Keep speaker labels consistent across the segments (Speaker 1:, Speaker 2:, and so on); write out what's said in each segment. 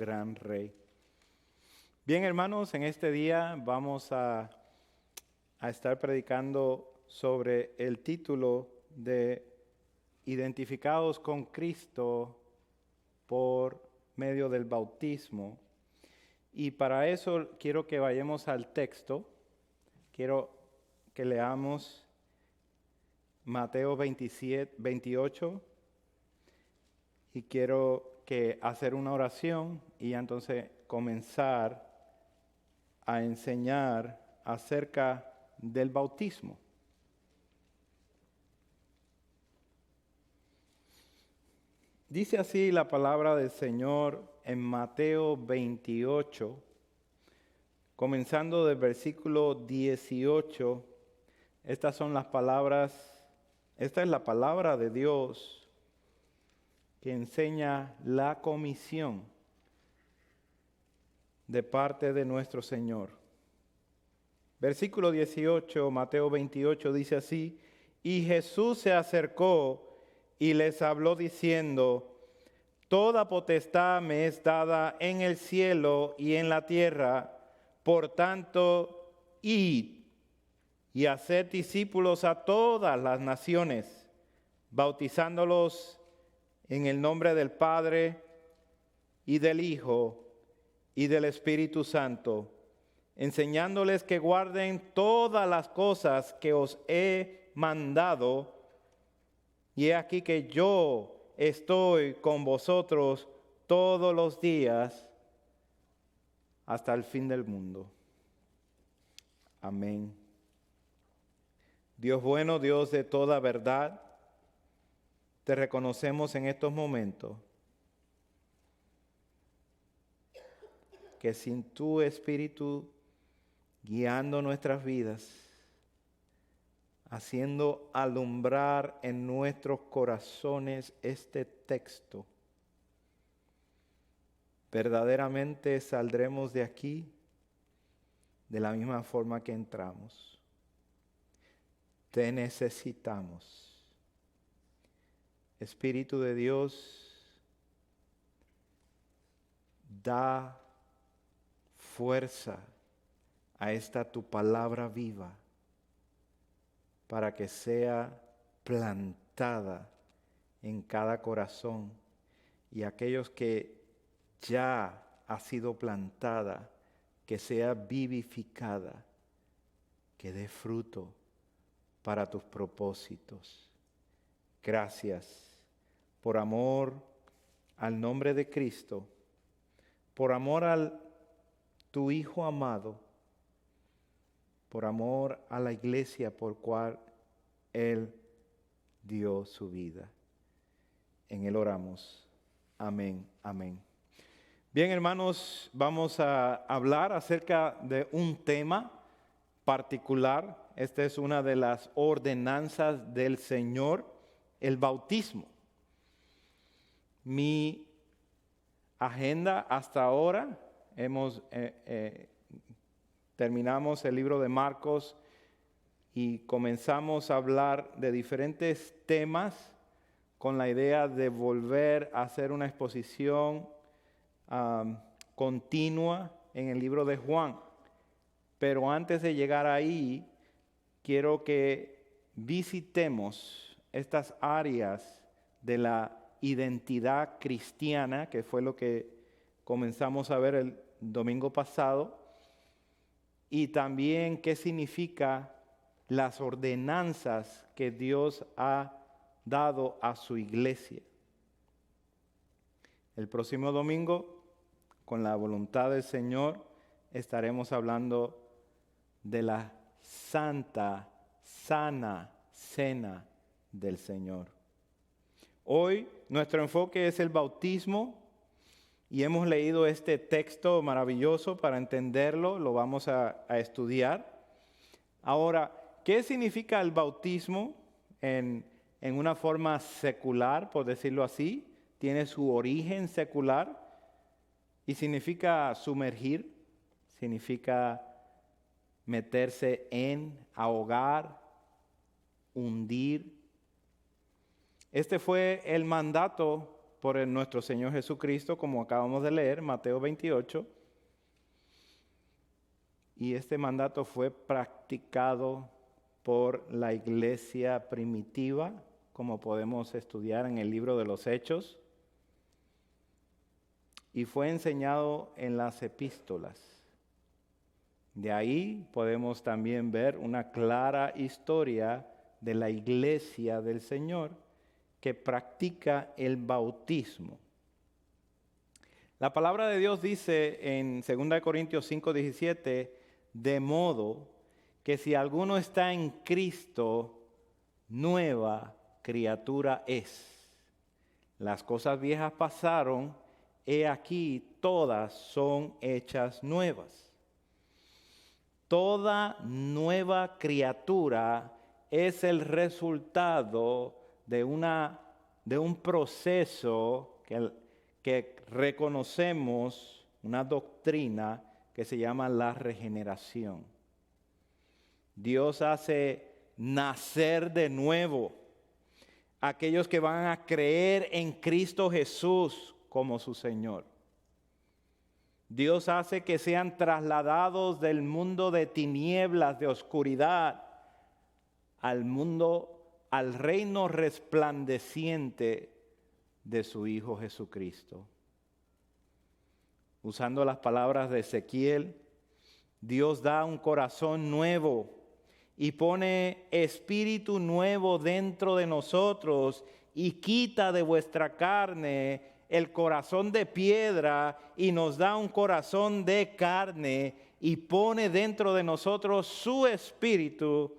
Speaker 1: gran Rey. Bien, hermanos, en este día vamos a estar predicando sobre el título de Identificados con Cristo por medio del bautismo. Y para eso quiero que vayamos al texto. Quiero que leamos Mateo 28 y quiero que hacer una oración y entonces comenzar a enseñar acerca del bautismo. Dice así la palabra del Señor en Mateo 28, comenzando del versículo 18. Estas son las palabras, esta es la palabra de Dios que enseña la comisión de parte de nuestro Señor. Versículo 18, Mateo 28 dice así: y Jesús se acercó y les habló diciendo: toda potestad me es dada en el cielo y en la tierra, por tanto, id y haced discípulos a todas las naciones, bautizándolos en el nombre del Padre y del Hijo y del Espíritu Santo, enseñándoles que guarden todas las cosas que os he mandado, y he aquí que yo estoy con vosotros todos los días hasta el fin del mundo. Amén. Dios bueno, Dios de toda verdad, te reconocemos en estos momentos que sin tu Espíritu guiando nuestras vidas, haciendo alumbrar en nuestros corazones este texto, verdaderamente saldremos de aquí de la misma forma que entramos. Te necesitamos. Espíritu de Dios, da fuerza a esta tu palabra viva para que sea plantada en cada corazón, y aquellos que ya ha sido plantada, que sea vivificada, que dé fruto para tus propósitos. Gracias por amor al nombre de Cristo, por amor a tu Hijo amado, por amor a la iglesia por cual Él dio su vida. En Él oramos. Amén, amén. Bien, hermanos, vamos a hablar acerca de un tema particular. Esta es una de las ordenanzas del Señor, el bautismo. Mi agenda hasta ahora, terminamos el libro de Marcos y comenzamos a hablar de diferentes temas con la idea de volver a hacer una exposición continua en el libro de Juan. Pero antes de llegar ahí, quiero que visitemos estas áreas de la identidad cristiana, que fue lo que comenzamos a ver el domingo pasado, y también qué significa las ordenanzas que Dios ha dado a su iglesia. El próximo domingo, con la voluntad del Señor, estaremos hablando de la santa, sana cena del Señor. Hoy nuestro enfoque es el bautismo y hemos leído este texto maravilloso para entenderlo, lo vamos a estudiar. Ahora, ¿qué significa el bautismo en una forma secular, por decirlo así? Tiene su origen secular y significa sumergir, significa meterse en, ahogar, hundir. Este fue el mandato por nuestro Señor Jesucristo, como acabamos de leer, Mateo 28. Y este mandato fue practicado por la iglesia primitiva, como podemos estudiar en el libro de los Hechos, y fue enseñado en las epístolas. De ahí podemos también ver una clara historia de la iglesia del Señor que practica el bautismo. La palabra de Dios dice en 2 Corintios 5:17, de modo que si alguno está en Cristo, nueva criatura es. Las cosas viejas pasaron, he aquí todas son hechas nuevas. Toda nueva criatura es el resultado de un proceso que reconocemos, una doctrina que se llama la regeneración. Dios hace nacer de nuevo aquellos que van a creer en Cristo Jesús como su Señor. Dios hace que sean trasladados del mundo de tinieblas, de oscuridad, al reino resplandeciente de su Hijo Jesucristo. Usando las palabras de Ezequiel, Dios da un corazón nuevo y pone espíritu nuevo dentro de nosotros y quita de vuestra carne el corazón de piedra y nos da un corazón de carne y pone dentro de nosotros su espíritu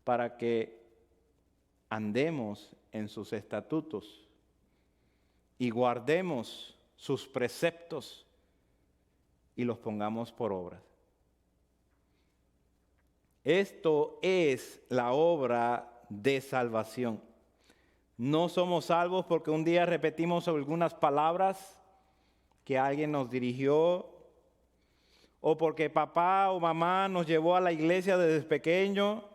Speaker 1: para que andemos en sus estatutos y guardemos sus preceptos y los pongamos por obra. Esto es la obra de salvación. No somos salvos porque un día repetimos algunas palabras que alguien nos dirigió, o porque papá o mamá nos llevó a la iglesia desde pequeño,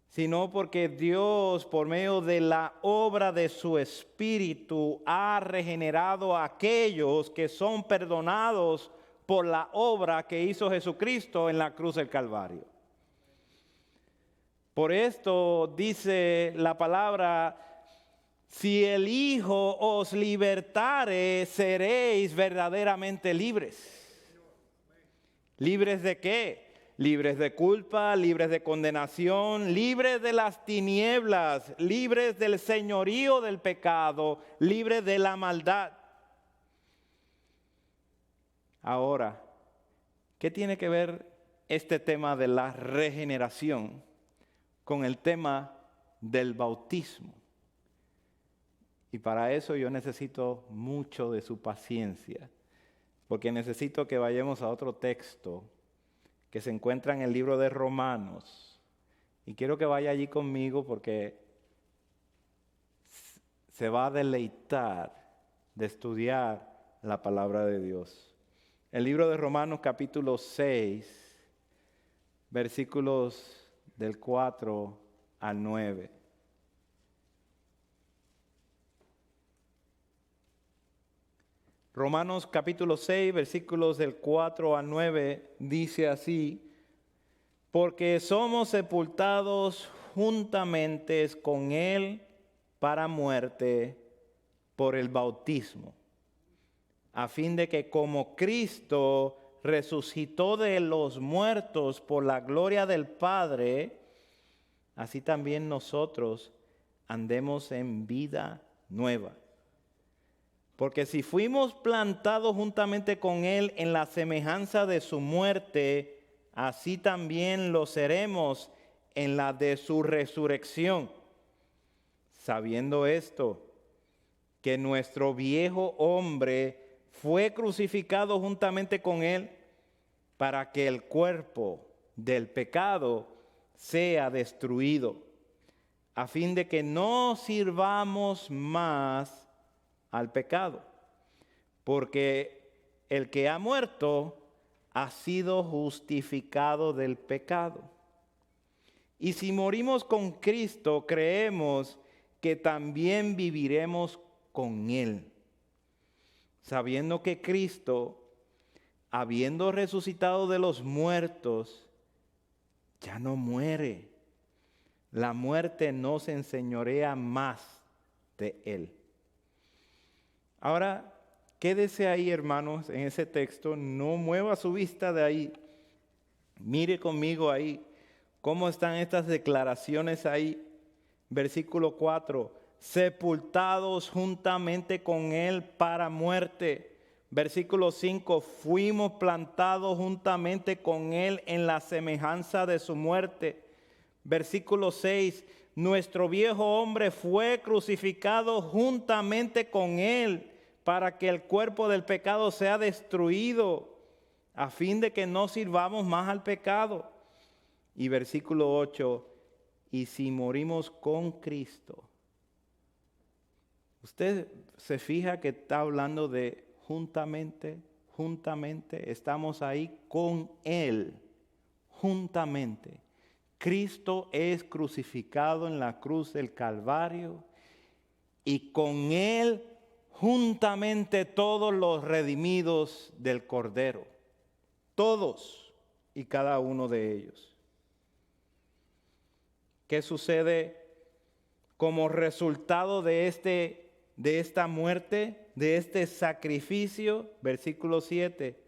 Speaker 1: sino porque Dios, por medio de la obra de su Espíritu, ha regenerado a aquellos que son perdonados por la obra que hizo Jesucristo en la cruz del Calvario. Por esto dice la palabra: si el Hijo os libertare, seréis verdaderamente libres. ¿Libres de qué? Libres de culpa, libres de condenación, libres de las tinieblas, libres del señorío del pecado, libres de la maldad. Ahora, ¿qué tiene que ver este tema de la regeneración con el tema del bautismo? Y para eso yo necesito mucho de su paciencia, porque necesito que vayamos a otro texto que se encuentra en el libro de Romanos. Y quiero que vaya allí conmigo porque se va a deleitar de estudiar la palabra de Dios. El libro de Romanos capítulo 6, versículos del 4 al 9. Romanos capítulo 6, versículos del 4 al 9, dice así: porque somos sepultados juntamente con Él para muerte por el bautismo, a fin de que como Cristo resucitó de los muertos por la gloria del Padre, así también nosotros andemos en vida nueva. Porque si fuimos plantados juntamente con Él en la semejanza de su muerte, así también lo seremos en la de su resurrección. Sabiendo esto, que nuestro viejo hombre fue crucificado juntamente con Él, para que el cuerpo del pecado sea destruido, a fin de que no sirvamos más al pecado, porque el que ha muerto ha sido justificado del pecado. Y si morimos con Cristo, creemos que también viviremos con Él, sabiendo que Cristo, habiendo resucitado de los muertos, ya no muere. La muerte no se enseñorea más de Él. Ahora, quédese ahí, hermanos, en ese texto. No mueva su vista de ahí. Mire conmigo ahí cómo están estas declaraciones ahí. Versículo 4. Sepultados juntamente con Él para muerte. Versículo 5. Fuimos plantados juntamente con Él en la semejanza de su muerte. Versículo 6. Nuestro viejo hombre fue crucificado juntamente con Él para que el cuerpo del pecado sea destruido, a fin de que no sirvamos más al pecado. Y versículo 8, y si morimos con Cristo. Usted se fija que está hablando de juntamente, estamos ahí con Él, juntamente. Cristo es crucificado en la cruz del Calvario y con Él juntamente todos los redimidos del Cordero, todos y cada uno de ellos. ¿Qué sucede como resultado de esta muerte, de este sacrificio? Versículo 7,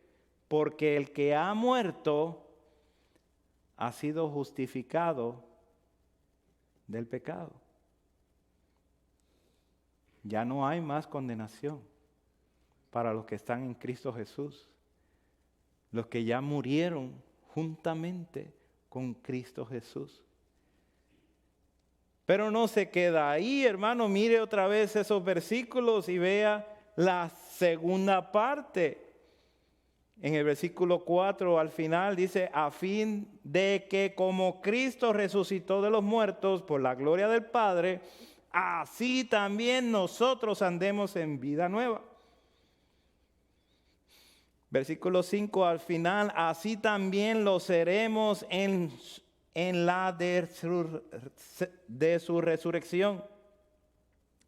Speaker 1: porque el que ha muerto ha sido justificado del pecado. Ya no hay más condenación para los que están en Cristo Jesús. Los que ya murieron juntamente con Cristo Jesús. Pero no se queda ahí, hermano. Mire otra vez esos versículos y vea la segunda parte. En el versículo 4 al final dice, a fin de que como Cristo resucitó de los muertos por la gloria del Padre, así también nosotros andemos en vida nueva. Versículo 5 al final, así también lo seremos en la de su resurrección.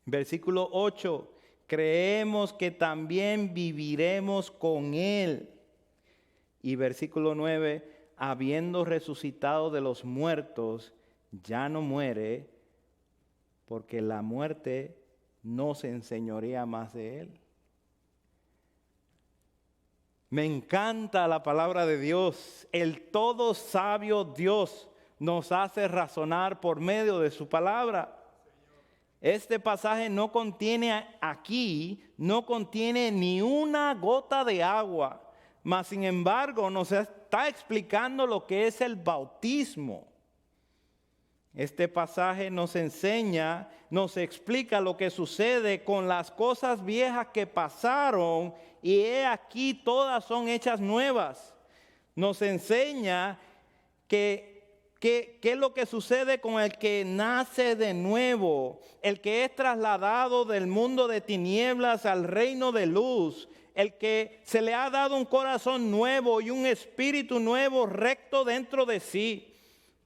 Speaker 1: Versículo 8, creemos que también viviremos con Él. Y versículo 9, habiendo resucitado de los muertos, ya no muere, porque la muerte no se enseñorea más de Él. Me encanta la palabra de Dios. El todo sabio Dios nos hace razonar por medio de su palabra. Este pasaje no contiene ni una gota de agua, mas sin embargo nos está explicando lo que es el bautismo. Este pasaje nos enseña, nos explica lo que sucede con las cosas viejas que pasaron y he aquí todas son hechas nuevas. Nos enseña qué es lo que sucede con el que nace de nuevo, el que es trasladado del mundo de tinieblas al reino de luz, el que se le ha dado un corazón nuevo y un espíritu nuevo recto dentro de sí,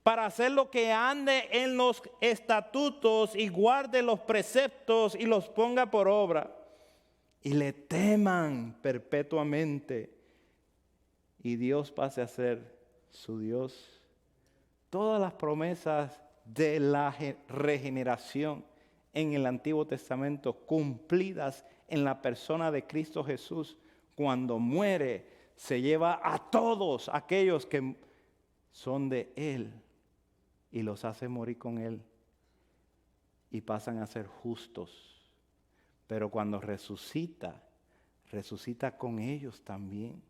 Speaker 1: para hacer lo que ande en los estatutos y guarde los preceptos y los ponga por obra. Y le teman perpetuamente. Y Dios pase a ser su Dios. Todas las promesas de la regeneración en el Antiguo Testamento cumplidas en la persona de Cristo Jesús, cuando muere, se lleva a todos aquellos que son de Él y los hace morir con Él y pasan a ser justos. Pero cuando resucita con ellos también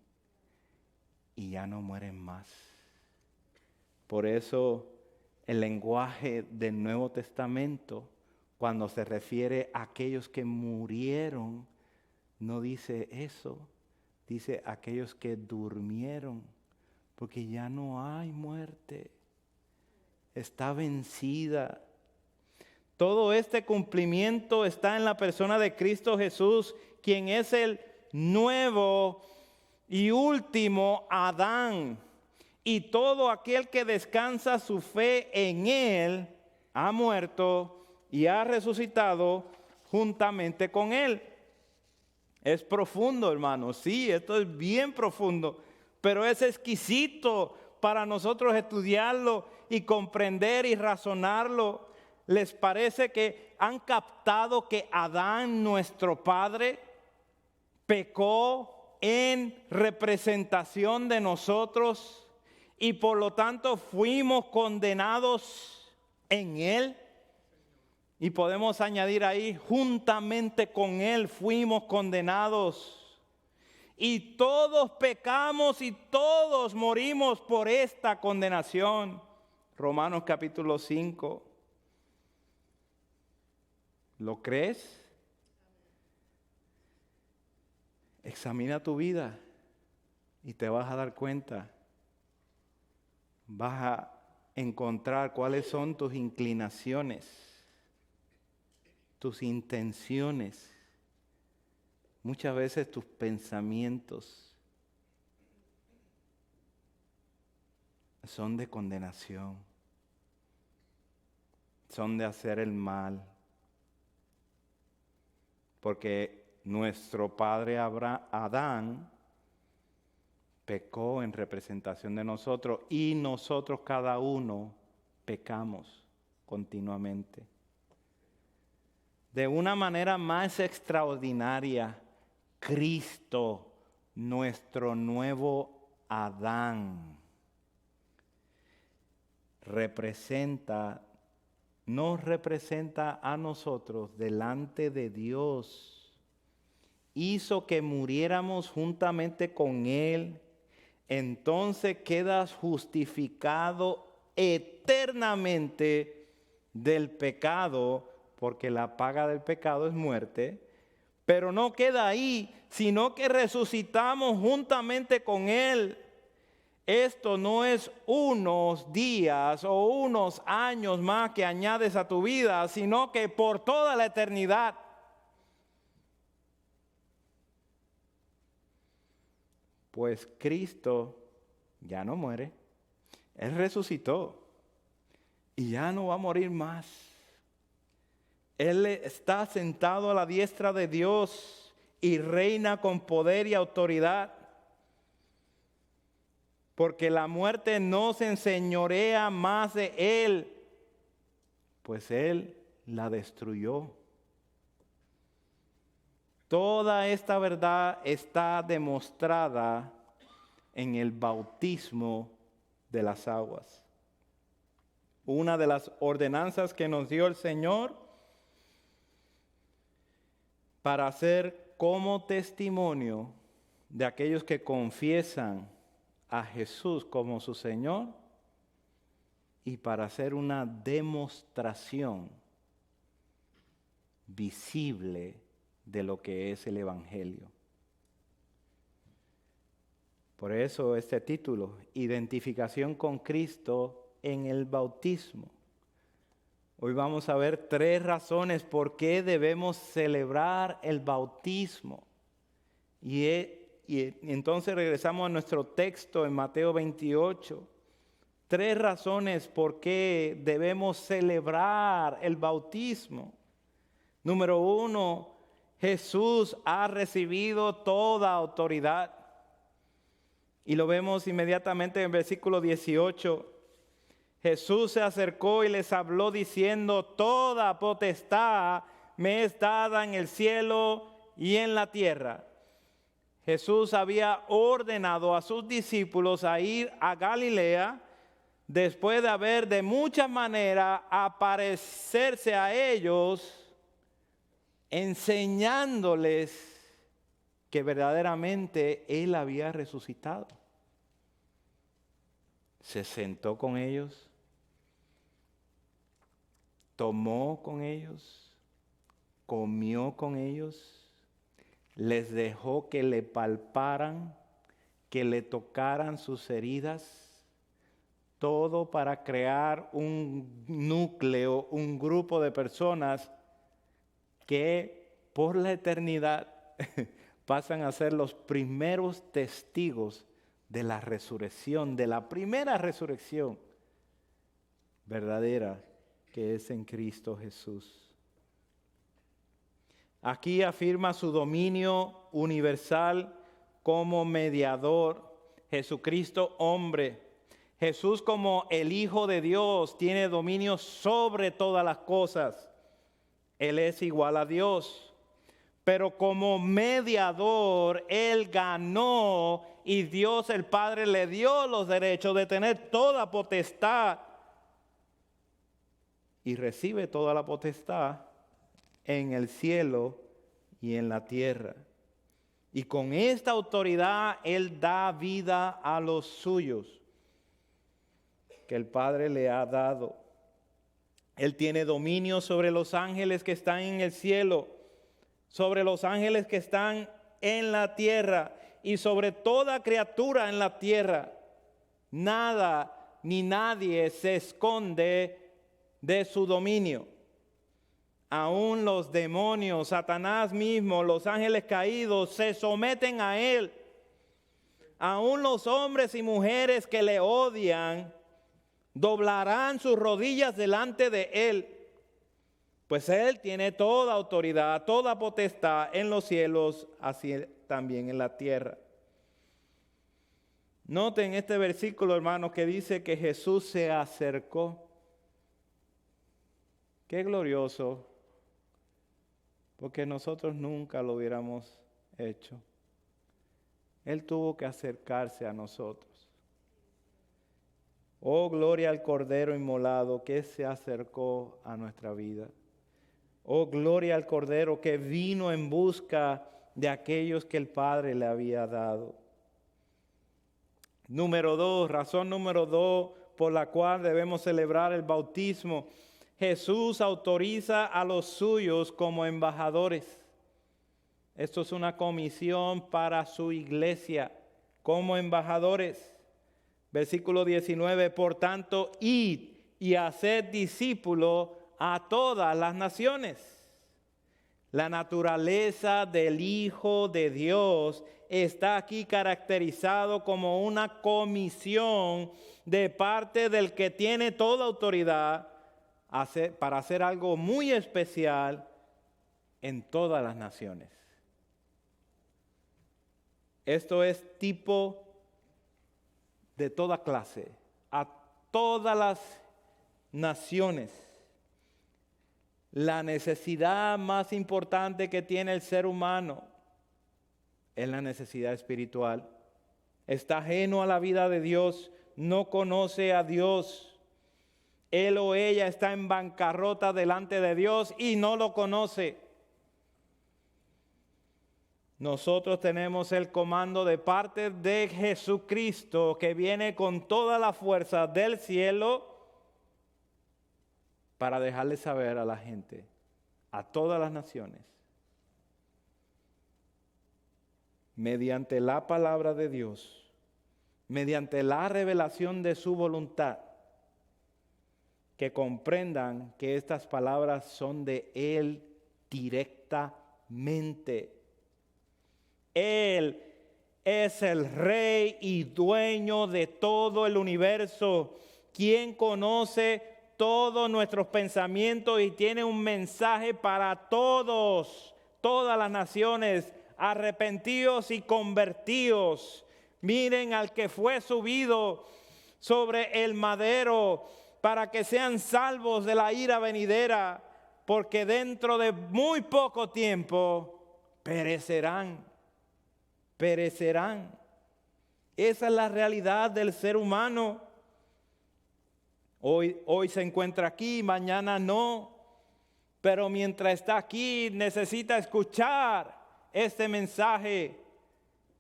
Speaker 1: y ya no mueren más. Por eso el lenguaje del Nuevo Testamento, cuando se refiere a aquellos que murieron, no dice eso, dice aquellos que durmieron, porque ya no hay muerte, está vencida. Todo este cumplimiento está en la persona de Cristo Jesús, quien es el nuevo y último Adán. Y todo aquel que descansa su fe en Él ha muerto y ha resucitado juntamente con Él. Es profundo, hermanos. Sí, esto es bien profundo, pero es exquisito para nosotros estudiarlo y comprender y razonarlo. ¿Les parece que han captado que Adán, nuestro padre, pecó en representación de nosotros y por lo tanto fuimos condenados en él? Y podemos añadir ahí, juntamente con él fuimos condenados. Y todos pecamos y todos morimos por esta condenación. Romanos capítulo 5. ¿Lo crees? Examina tu vida y te vas a dar cuenta. Vas a encontrar cuáles son tus inclinaciones, tus intenciones, muchas veces tus pensamientos son de condenación, son de hacer el mal, porque nuestro padre Adán pecó en representación de nosotros y nosotros cada uno pecamos continuamente. De una manera más extraordinaria, Cristo, nuestro nuevo Adán, nos representa a nosotros delante de Dios. Hizo que muriéramos juntamente con Él. Entonces quedas justificado eternamente del pecado, porque la paga del pecado es muerte. Pero no queda ahí, sino que resucitamos juntamente con Él. Esto no es unos días o unos años más que añades a tu vida, sino que por toda la eternidad. Pues Cristo ya no muere. Él resucitó y ya no va a morir más. Él está sentado a la diestra de Dios y reina con poder y autoridad. Porque la muerte no se enseñorea más de Él, pues Él la destruyó. Toda esta verdad está demostrada en el bautismo de las aguas. Una de las ordenanzas que nos dio el Señor para ser como testimonio de aquellos que confiesan a Jesús como su Señor y para hacer una demostración visible de lo que es el Evangelio. Por eso este título, Identificación con Cristo en el bautismo. Hoy vamos a ver 3 razones por qué debemos celebrar el bautismo. Y entonces regresamos a nuestro texto en Mateo 28. 3 razones por qué debemos celebrar el bautismo. Número 1, Jesús ha recibido toda autoridad. Y lo vemos inmediatamente en el versículo 18. Jesús se acercó y les habló diciendo: toda potestad me es dada en el cielo y en la tierra. Jesús había ordenado a sus discípulos a ir a Galilea después de haber de muchas maneras aparecerse a ellos, enseñándoles que verdaderamente Él había resucitado. Se sentó con ellos, tomó con ellos, comió con ellos, les dejó que le palparan, que le tocaran sus heridas, todo para crear un núcleo, un grupo de personas que por la eternidad pasan a ser los primeros testigos de la resurrección, de la primera resurrección verdadera que es en Cristo Jesús. Aquí afirma su dominio universal como mediador. Jesucristo hombre. Jesús como el Hijo de Dios tiene dominio sobre todas las cosas. Él es igual a Dios. Pero como mediador, Él ganó y Dios el Padre le dio los derechos de tener toda potestad. Y recibe toda la potestad en el cielo y en la tierra. Y con esta autoridad Él da vida a los suyos que el Padre le ha dado. Él tiene dominio sobre los ángeles que están en el cielo, sobre los ángeles que están en la tierra y sobre toda criatura en la tierra. Nada ni nadie se esconde de su dominio. Aún los demonios, Satanás mismo, los ángeles caídos se someten a Él. Aún los hombres y mujeres que le odian doblarán sus rodillas delante de Él. Pues Él tiene toda autoridad, toda potestad en los cielos, así también en la tierra. Noten este versículo, hermanos, que dice que Jesús se acercó. Qué glorioso. Porque nosotros nunca lo hubiéramos hecho. Él tuvo que acercarse a nosotros. Oh, gloria al Cordero inmolado que se acercó a nuestra vida. Oh, gloria al Cordero que vino en busca de aquellos que el Padre le había dado. Razón número 2 por la cual debemos celebrar el bautismo. Jesús autoriza a los suyos como embajadores. Esto es una comisión para su iglesia como embajadores. Versículo 19, por tanto, id y haced discípulos a todas las naciones. La naturaleza del Hijo de Dios está aquí caracterizado como una comisión de parte del que tiene toda autoridad para hacer algo muy especial en todas las naciones. Esto es tipo de toda clase, a todas las naciones. La necesidad más importante que tiene el ser humano es la necesidad espiritual. Está ajeno a la vida de Dios, no conoce a Dios. Él o ella está en bancarrota delante de Dios y no lo conoce. Nosotros tenemos el comando de parte de Jesucristo que viene con toda la fuerza del cielo para dejarle saber a la gente, a todas las naciones, mediante la palabra de Dios, mediante la revelación de su voluntad, que comprendan que estas palabras son de Él directamente. Él es el Rey y dueño de todo el universo, quien conoce todos nuestros pensamientos y tiene un mensaje para todas las naciones, arrepentidos y convertidos. Miren al que fue subido sobre el madero para que sean salvos de la ira venidera, porque dentro de muy poco tiempo perecerán. Esa es la realidad del ser humano. Hoy se encuentra aquí, mañana no. Pero mientras está aquí necesita escuchar este mensaje,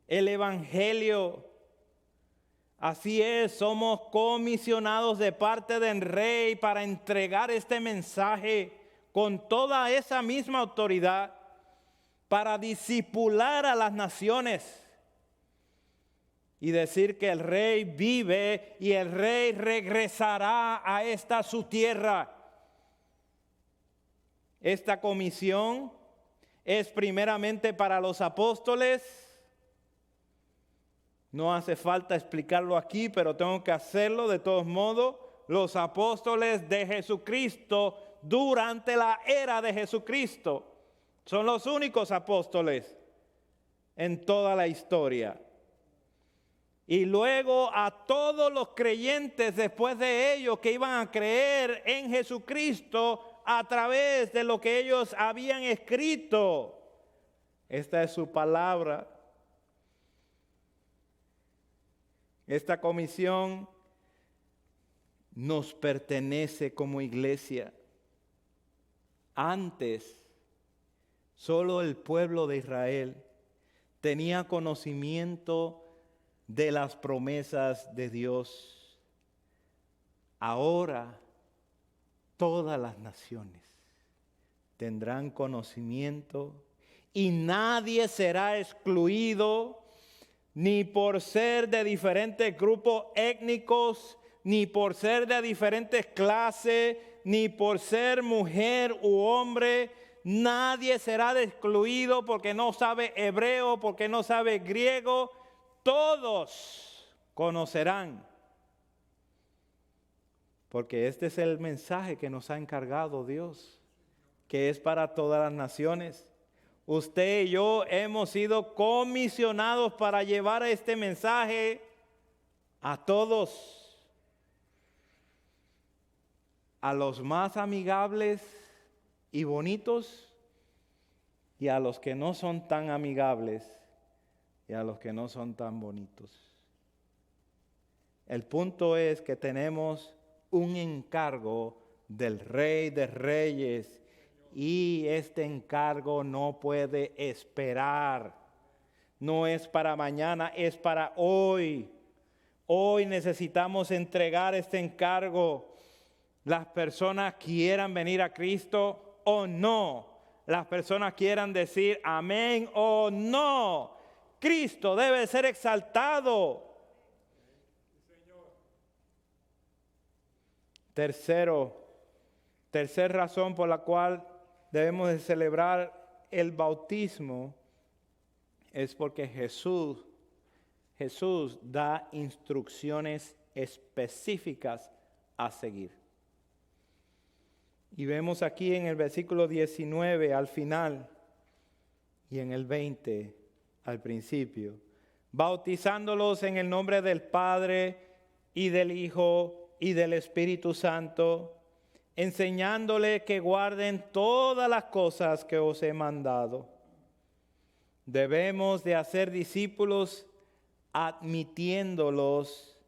Speaker 1: el Evangelio. Así es, somos comisionados de parte del Rey para entregar este mensaje con toda esa misma autoridad para discipular a las naciones y decir que el Rey vive y el Rey regresará a esta su tierra. Esta comisión es primeramente para los apóstoles. No hace falta explicarlo aquí, pero tengo que hacerlo de todos modos. Los apóstoles de Jesucristo durante la era de Jesucristo. Son los únicos apóstoles en toda la historia. Y luego a todos los creyentes después de ellos que iban a creer en Jesucristo a través de lo que ellos habían escrito. Esta es su palabra. Esta comisión nos pertenece como iglesia. Antes, solo el pueblo de Israel tenía conocimiento de las promesas de Dios. Ahora, todas las naciones tendrán conocimiento y nadie será excluido, ni por ser de diferentes grupos étnicos, ni por ser de diferentes clases, ni por ser mujer u hombre. Nadie será excluido porque no sabe hebreo, porque no sabe griego. Todos conocerán. Porque este es el mensaje que nos ha encargado Dios, que es para todas las naciones. Usted y yo hemos sido comisionados para llevar este mensaje a todos, a los más amigables y bonitos y a los que no son tan amigables y a los que no son tan bonitos. El punto es que tenemos un encargo del Rey de Reyes y este encargo no puede esperar. No es para mañana, es para hoy. Hoy necesitamos entregar este encargo. Las personas quieran venir a Cristo o no. Las personas quieran decir amén o no. Cristo debe ser exaltado. Tercera razón por la cual debemos de celebrar el bautismo es porque Jesús da instrucciones específicas a seguir. Y vemos aquí en el versículo 19 al final y en el 20 al principio, bautizándolos en el nombre del Padre y del Hijo y del Espíritu Santo, enseñándole que guarden todas las cosas que os he mandado. Debemos de hacer discípulos admitiéndolos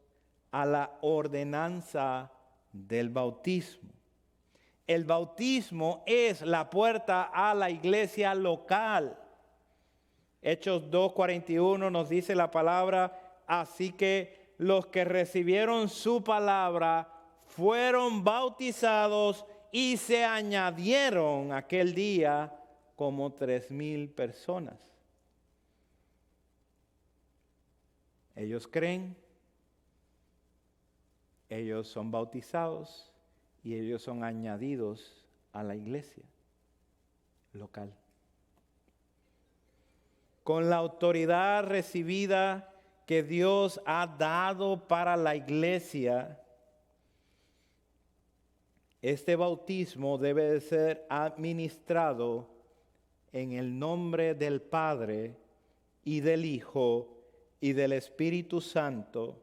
Speaker 1: a la ordenanza del bautismo. El bautismo es la puerta a la iglesia local. Hechos 2:41 nos dice la palabra, así que los que recibieron su palabra fueron bautizados y se añadieron aquel día como 3,000 personas. Ellos creen, ellos son bautizados y ellos son añadidos a la iglesia local. Con la autoridad recibida que Dios ha dado para la iglesia, este bautismo debe de ser administrado en el nombre del Padre y del Hijo y del Espíritu Santo,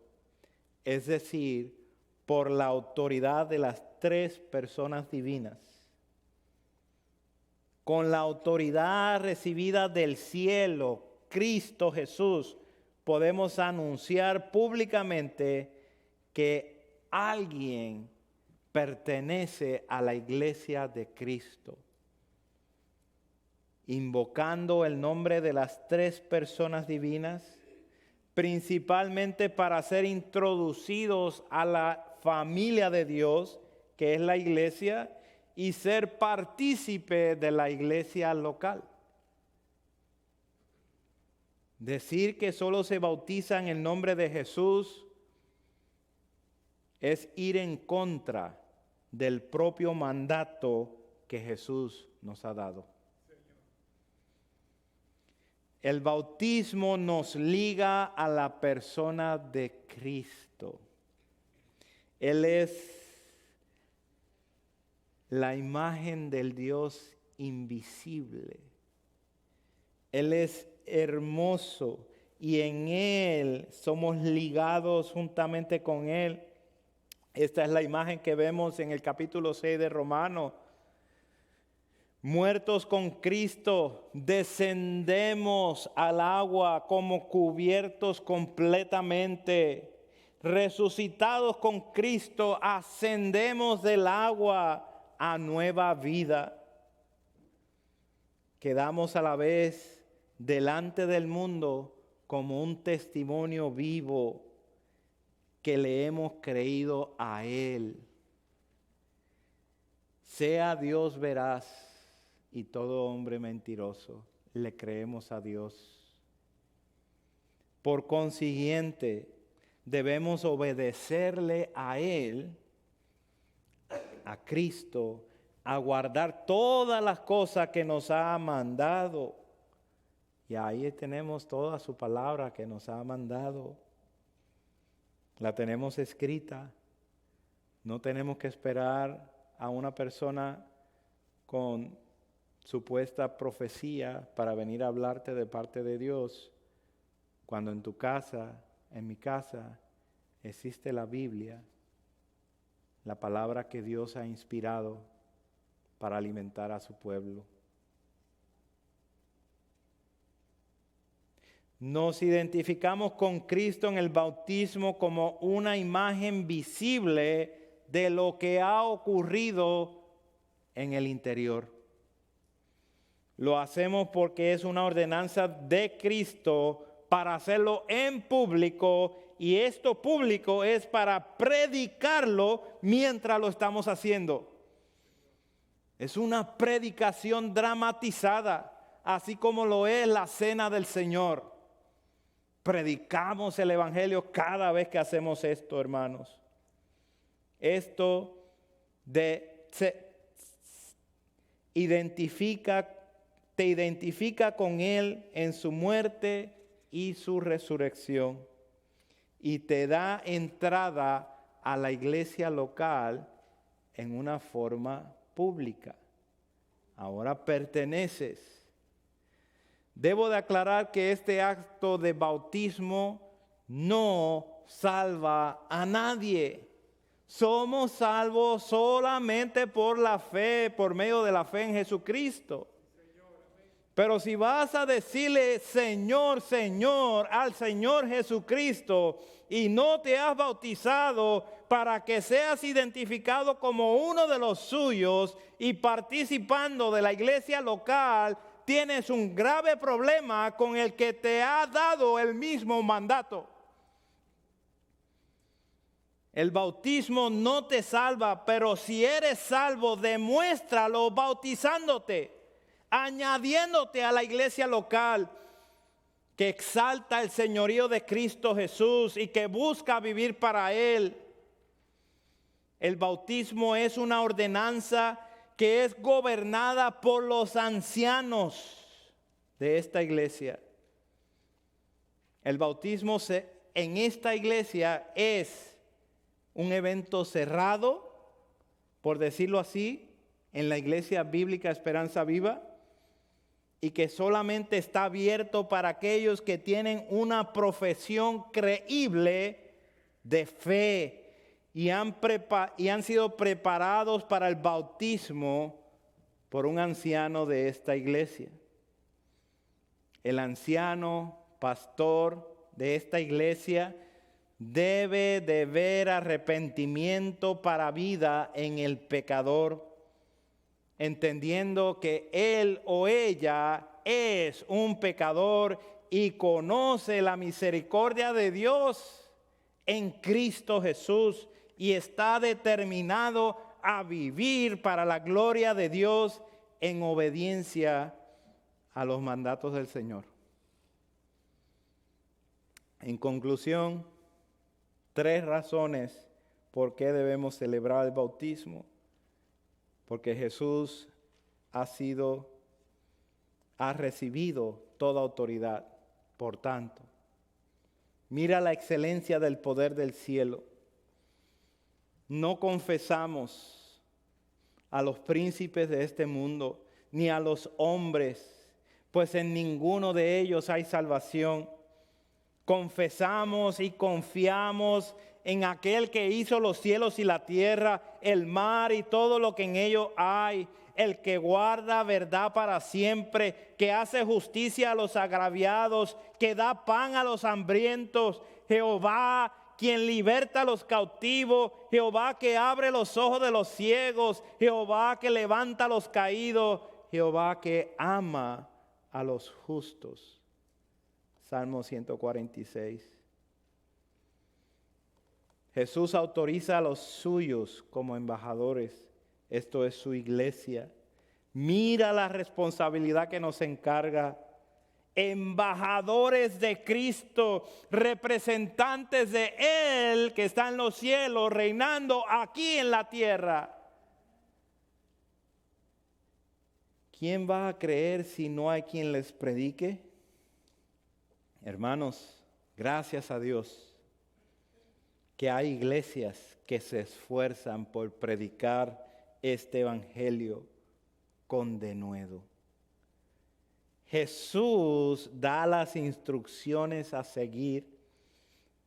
Speaker 1: es decir, por la autoridad de las tres personas divinas. Con la autoridad recibida del cielo, Cristo Jesús, podemos anunciar públicamente que alguien pertenece a la iglesia de Cristo, invocando el nombre de las tres personas divinas, principalmente para ser introducidos a la familia de Dios, que es la iglesia, y ser partícipe de la iglesia local. Decir que solo se bautiza en el nombre de Jesús es ir en contra del propio mandato que Jesús nos ha dado. El bautismo nos liga a la persona de Cristo. Él es la imagen del Dios invisible, Él es hermoso y en Él somos ligados juntamente con Él. Esta es la imagen que vemos en el capítulo 6 de Romanos. Muertos con Cristo, descendemos al agua como cubiertos completamente. Resucitados con Cristo, ascendemos del agua a nueva vida. Quedamos a la vez delante del mundo como un testimonio vivo que le hemos creído a Él. Sea Dios veraz y todo hombre mentiroso, le creemos a Dios. Por consiguiente, debemos obedecerle a Él, a Cristo, a guardar todas las cosas que nos ha mandado. Y ahí tenemos toda su palabra que nos ha mandado. La tenemos escrita. No tenemos que esperar a una persona con supuesta profecía para venir a hablarte de parte de Dios, cuando en tu casa, en mi casa, existe la Biblia, la palabra que Dios ha inspirado para alimentar a su pueblo. Nos identificamos con Cristo en el bautismo como una imagen visible de lo que ha ocurrido en el interior. Lo hacemos porque es una ordenanza de Cristo para hacerlo en público, y esto público es para predicarlo mientras lo estamos haciendo. Es una predicación dramatizada, así como lo es la cena del Señor. Predicamos el Evangelio cada vez que hacemos esto, hermanos. Esto te identifica con Él en su muerte y su resurrección, y te da entrada a la iglesia local en una forma pública. Ahora perteneces. Debo de aclarar que este acto de bautismo no salva a nadie. Somos salvos solamente por la fe, por medio de la fe en Jesucristo. Pero si vas a decirle Señor, Señor al Señor Jesucristo y no te has bautizado para que seas identificado como uno de los suyos y participando de la iglesia local, tienes un grave problema con el que te ha dado el mismo mandato. El bautismo no te salva, pero si eres salvo, demuéstralo bautizándote, añadiéndote a la iglesia local que exalta el señorío de Cristo Jesús y que busca vivir para Él. El bautismo es una ordenanza que es gobernada por los ancianos de esta iglesia. El bautismo en esta iglesia es un evento cerrado, por decirlo así, en la iglesia bíblica Esperanza Viva, y que solamente está abierto para aquellos que tienen una profesión creíble de fe y han sido preparados para el bautismo por un anciano de esta iglesia. El anciano pastor de esta iglesia debe de ver arrepentimiento para vida en el pecador, entendiendo que él o ella es un pecador y conoce la misericordia de Dios en Cristo Jesús y está determinado a vivir para la gloria de Dios en obediencia a los mandatos del Señor. En conclusión, 3 razones por qué debemos celebrar el bautismo. Porque Jesús ha recibido toda autoridad. Por tanto, mira la excelencia del poder del cielo. No confesamos a los príncipes de este mundo, ni a los hombres, pues en ninguno de ellos hay salvación. Confesamos y confiamos en aquel que hizo los cielos y la tierra, el mar y todo lo que en ellos hay, el que guarda verdad para siempre, que hace justicia a los agraviados, que da pan a los hambrientos, Jehová quien liberta a los cautivos, Jehová que abre los ojos de los ciegos, Jehová que levanta a los caídos, Jehová que ama a los justos. Salmo 146. Jesús autoriza a los suyos como embajadores. Esto es su iglesia. Mira la responsabilidad que nos encarga. Embajadores de Cristo, representantes de Él que está en los cielos, reinando aquí en la tierra. ¿Quién va a creer si no hay quien les predique? Hermanos, gracias a Dios que hay iglesias que se esfuerzan por predicar este evangelio con denuedo. Jesús da las instrucciones a seguir.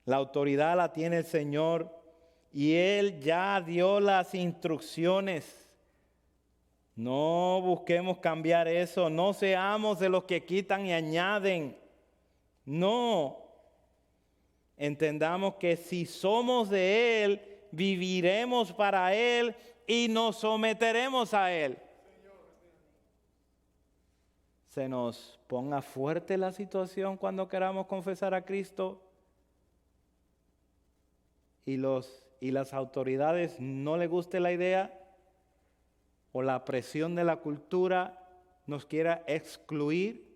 Speaker 1: La autoridad la tiene el Señor y Él ya dio las instrucciones. No busquemos cambiar eso. No seamos de los que quitan y añaden. No. Entendamos que si somos de Él, viviremos para Él y nos someteremos a Él. Se nos ponga fuerte la situación cuando queramos confesar a Cristo y las autoridades no les guste la idea o la presión de la cultura nos quiera excluir.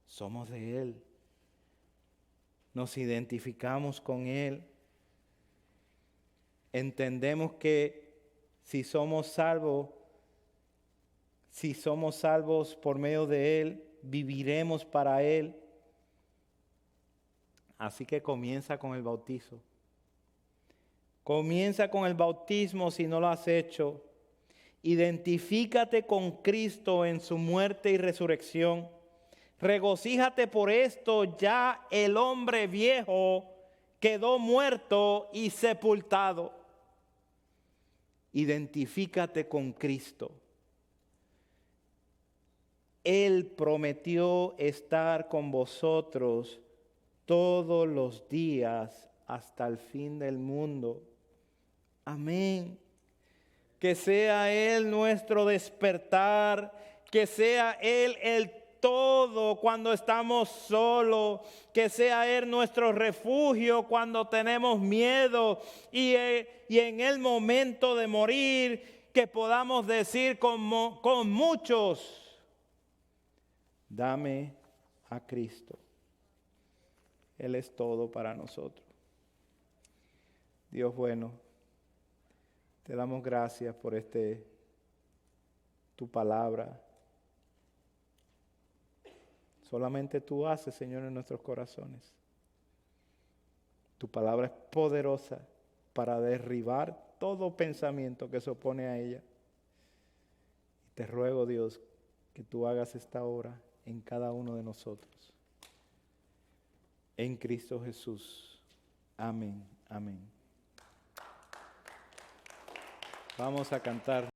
Speaker 1: Somos de Él. Nos identificamos con Él. Entendemos que si somos salvos por medio de Él, viviremos para Él. Así que comienza con el bautizo. Comienza con el bautismo si no lo has hecho. Identifícate con Cristo en su muerte y resurrección. Regocíjate por esto, ya el hombre viejo quedó muerto y sepultado. Identifícate con Cristo. Él prometió estar con vosotros todos los días hasta el fin del mundo. Amén. Que sea Él nuestro despertar, que sea Él el todo cuando estamos solos, que sea Él nuestro refugio cuando tenemos miedo y en el momento de morir que podamos decir con muchos, dame a Cristo. Él es todo para nosotros. Dios bueno, te damos gracias por tu palabra. Solamente tú haces, Señor, en nuestros corazones. Tu palabra es poderosa para derribar todo pensamiento que se opone a ella. Y te ruego, Dios, que tú hagas esta obra en cada uno de nosotros. En Cristo Jesús. Amén. Amén. Vamos a cantar.